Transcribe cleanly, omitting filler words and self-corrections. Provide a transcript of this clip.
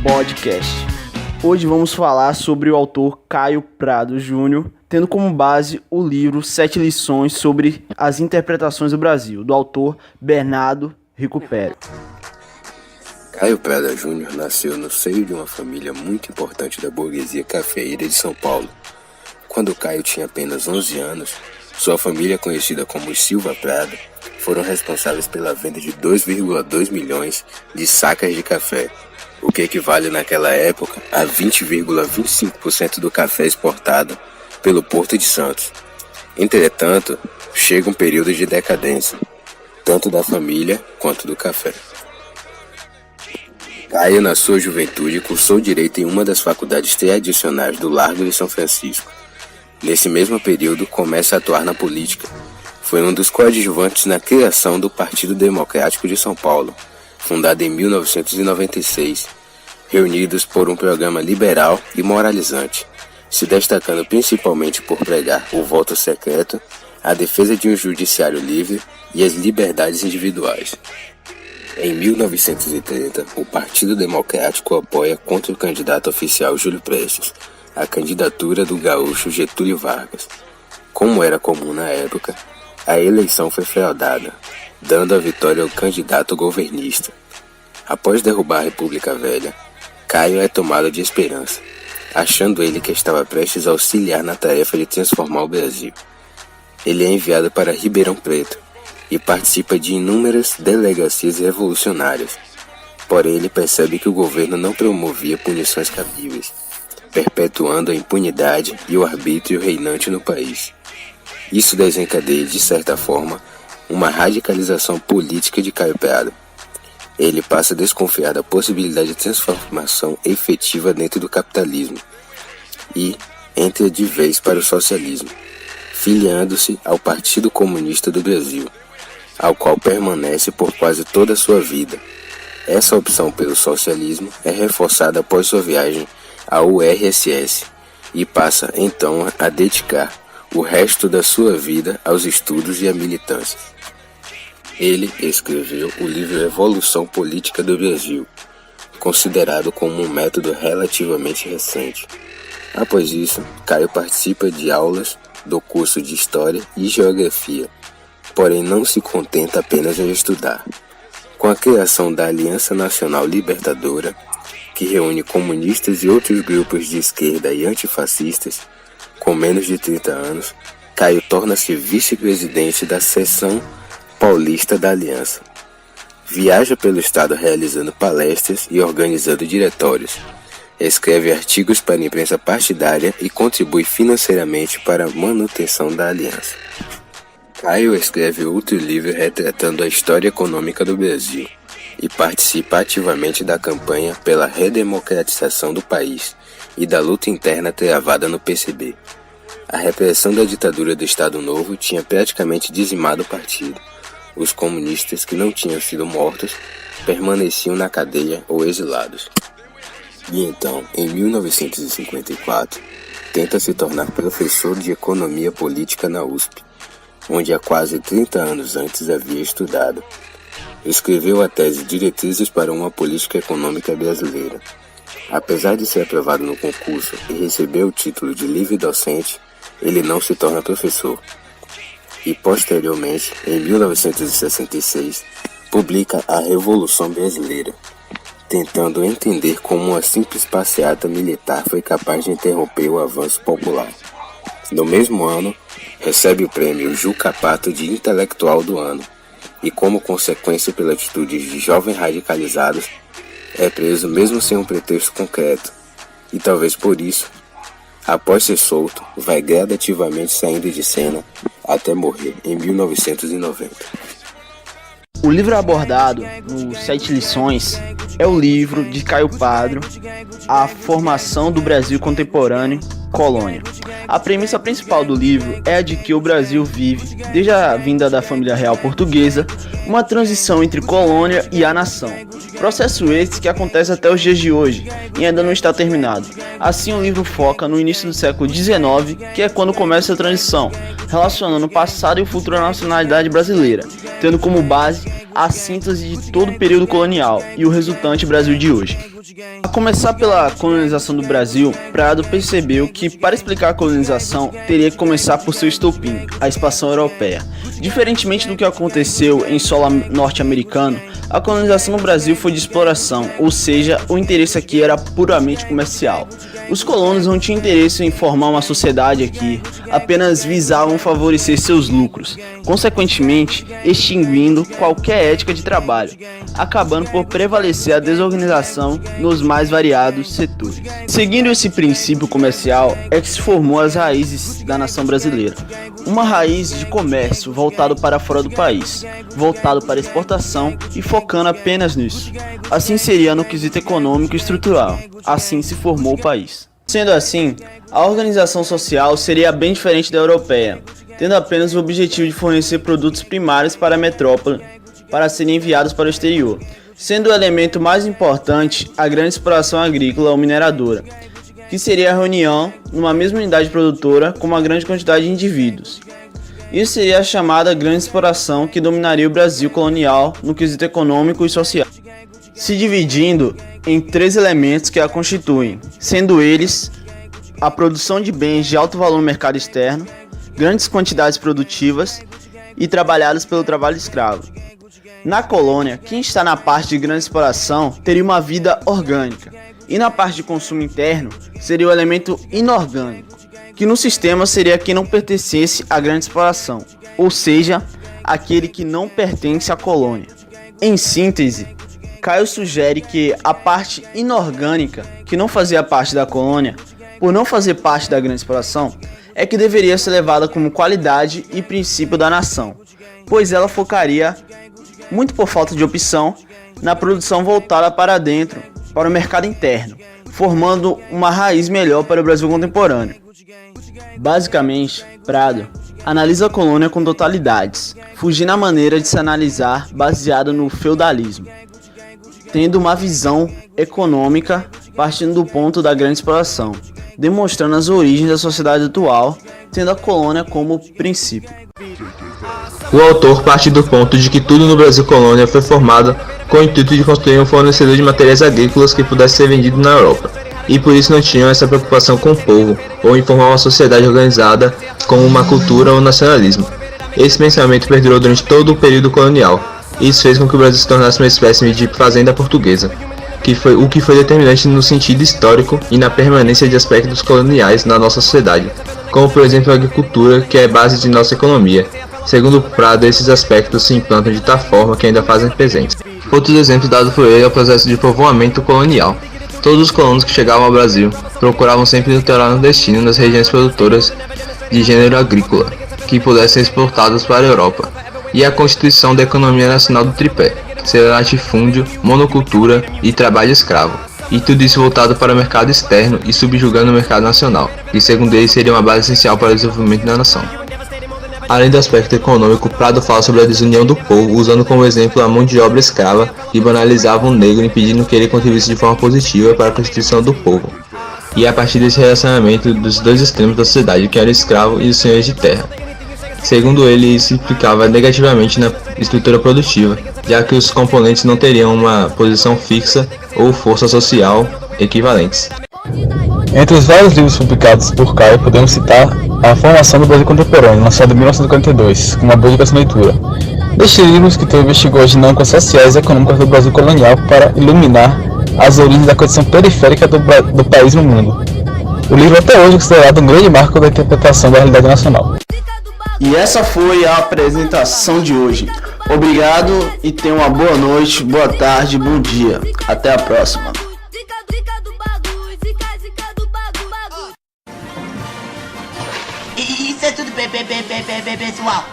Podcast. Hoje vamos falar sobre o autor Caio Prado Júnior, tendo como base o livro 7 lições sobre as interpretações do Brasil, do autor Bernardo Recupero. Caio Prado Júnior nasceu no seio de uma família muito importante da burguesia cafeeira de São Paulo. Quando Caio tinha apenas 11 anos, sua família, conhecida como Silva Prado, foram responsáveis pela venda de 2,2 milhões de sacas de café, o que equivale naquela época a 20,25% do café exportado pelo Porto de Santos. Entretanto, chega um período de decadência, tanto da família quanto do café. Caio, na sua juventude, cursou Direito em uma das faculdades tradicionais do Largo de São Francisco. Nesse mesmo período, começa a atuar na política. Foi um dos coadjuvantes na criação do Partido Democrático de São Paulo, fundado em 1996, reunidos por um programa liberal e moralizante, se destacando principalmente por pregar o voto secreto, a defesa de um judiciário livre e as liberdades individuais. Em 1930, o Partido Democrático apoia contra o candidato oficial Júlio Prestes a candidatura do gaúcho Getúlio Vargas. Como era comum na época, a eleição foi fraudada, dando a vitória ao candidato governista. Após derrubar a República Velha, Caio é tomado de esperança, achando ele que estava prestes a auxiliar na tarefa de transformar o Brasil. Ele é enviado para Ribeirão Preto e participa de inúmeras delegacias revolucionárias. Porém, ele percebe que o governo não promovia punições cabíveis, perpetuando a impunidade e o arbítrio reinante no país. Isso desencadeia, de certa forma, uma radicalização política de Caio Prado. Ele passa a desconfiar da possibilidade de transformação efetiva dentro do capitalismo e entra de vez para o socialismo, filiando-se ao Partido Comunista do Brasil, ao qual permanece por quase toda a sua vida. Essa opção pelo socialismo é reforçada após sua viagem ao URSS e passa então a dedicar o resto da sua vida aos estudos e à militância. Ele escreveu o livro Evolução Política do Brasil, considerado como um método relativamente recente. Após isso, Caio participa de aulas do curso de História e Geografia, porém não se contenta apenas em estudar. Com a criação da Aliança Nacional Libertadora, que reúne comunistas e outros grupos de esquerda e antifascistas, com menos de 30 anos, Caio torna-se vice-presidente da seção paulista da Aliança. Viaja pelo estado realizando palestras e organizando diretórios. Escreve artigos para a imprensa partidária e contribui financeiramente para a manutenção da Aliança. Caio escreve outro livro retratando a história econômica do Brasil e participa ativamente da campanha pela redemocratização do país e da luta interna travada no PCB. A repressão da ditadura do Estado Novo tinha praticamente dizimado o partido. Os comunistas que não tinham sido mortos permaneciam na cadeia ou exilados. E então, em 1954, tenta se tornar professor de economia política na USP, onde há quase 30 anos antes havia estudado. Escreveu a tese Diretrizes para uma Política Econômica Brasileira. Apesar de ser aprovado no concurso e receber o título de livre docente, ele não se torna professor. E posteriormente, em 1966, publica A Revolução Brasileira, tentando entender como uma simples passeata militar foi capaz de interromper o avanço popular. No mesmo ano, recebe o prêmio Juca Pato de Intelectual do Ano e, como consequência pela atitude de jovens radicalizados, é preso mesmo sem um pretexto concreto. E talvez por isso, após ser solto, vai gradativamente saindo de cena até morrer em 1990. O livro abordado no 7 lições é o livro de Caio Prado, A Formação do Brasil Contemporâneo, Colônia. A premissa principal do livro é a de que o Brasil vive, desde a vinda da família real portuguesa, uma transição entre colônia e a nação. Processo esse que acontece até os dias de hoje e ainda não está terminado. Assim, o livro foca no início do século XIX, que é quando começa a transição, relacionando o passado e o futuro da nacionalidade brasileira, tendo como base a síntese de todo o período colonial e o resultante Brasil de hoje. A começar pela colonização do Brasil, Prado percebeu que, para explicar a colonização, teria que começar por seu estopim, a expansão europeia. Diferentemente do que aconteceu em solo norte-americano, a colonização no Brasil foi de exploração, ou seja, o interesse aqui era puramente comercial. Os colonos não tinham interesse em formar uma sociedade aqui, apenas visavam favorecer seus lucros, consequentemente extinguindo qualquer ética de trabalho, acabando por prevalecer a desorganização nos mais variados setores. Seguindo esse princípio comercial é que se formou as raízes da nação brasileira. Uma raiz de comércio voltado para fora do país, voltado para exportação e focando apenas nisso. Assim seria no quesito econômico e estrutural. Assim se formou o país. Sendo assim, a organização social seria bem diferente da europeia, tendo apenas o objetivo de fornecer produtos primários para a metrópole para serem enviados para o exterior, sendo o elemento mais importante a grande exploração agrícola ou mineradora, que seria a reunião numa mesma unidade produtora com uma grande quantidade de indivíduos. Isso seria a chamada grande exploração que dominaria o Brasil colonial no quesito econômico e social, se dividindo em 3 elementos que a constituem, sendo eles a produção de bens de alto valor no mercado externo, grandes quantidades produtivas e trabalhadas pelo trabalho escravo. Na colônia, quem está na parte de grande exploração teria uma vida orgânica, e na parte de consumo interno seria o elemento inorgânico, que no sistema seria quem não pertencesse à grande exploração, ou seja, aquele que não pertence à colônia. Em síntese, Caio sugere que a parte inorgânica, que não fazia parte da colônia, por não fazer parte da grande exploração, é que deveria ser levada como qualidade e princípio da nação, pois ela focaria, muito por falta de opção, na produção voltada para dentro, para o mercado interno, formando uma raiz melhor para o Brasil contemporâneo. Basicamente, Prado analisa a colônia com totalidades, fugindo à maneira de se analisar baseada no feudalismo, tendo uma visão econômica partindo do ponto da grande exploração, demonstrando as origens da sociedade atual, tendo a colônia como princípio. O autor parte do ponto de que tudo no Brasil colônia foi formado com o intuito de construir um fornecedor de materiais agrícolas que pudesse ser vendido na Europa, e por isso não tinham essa preocupação com o povo, ou em formar uma sociedade organizada como uma cultura ou nacionalismo. Esse pensamento perdurou durante todo o período colonial. Isso fez com que o Brasil se tornasse uma espécie de fazenda portuguesa, o que foi determinante no sentido histórico e na permanência de aspectos coloniais na nossa sociedade, como por exemplo a agricultura, que é base de nossa economia. Segundo Prado, esses aspectos se implantam de tal forma que ainda fazem presentes. Outros exemplos dados por ele é o processo de povoamento colonial. Todos os colonos que chegavam ao Brasil procuravam sempre o litoral nordestino nas regiões produtoras de gênero agrícola, que pudessem ser exportadas para a Europa, e a constituição da economia nacional do tripé, ser latifúndio, monocultura e trabalho escravo, e tudo isso voltado para o mercado externo e subjugando o mercado nacional, que segundo ele seria uma base essencial para o desenvolvimento da nação. Além do aspecto econômico, Prado fala sobre a desunião do povo, usando como exemplo a mão de obra escrava que banalizava o negro, impedindo que ele contribuísse de forma positiva para a constituição do povo. E a partir desse relacionamento dos dois extremos da sociedade, que era o escravo e os senhores de terra. Segundo ele, isso implicava negativamente na estrutura produtiva, já que os componentes não teriam uma posição fixa ou força social equivalentes. Entre os vários livros publicados por Caio, podemos citar A Formação do Brasil Contemporâneo, lançado em 1942, com uma boa dica de leitura. Neste livro, o escritor investigou as dinâmicas sociais e econômicas do Brasil colonial para iluminar as origens da condição periférica do país no mundo. O livro até hoje é considerado um grande marco da interpretação da realidade nacional. E essa foi a apresentação de hoje. Obrigado e tenha uma boa noite, boa tarde, bom dia. Até a próxima. Isso é tudo, pessoal.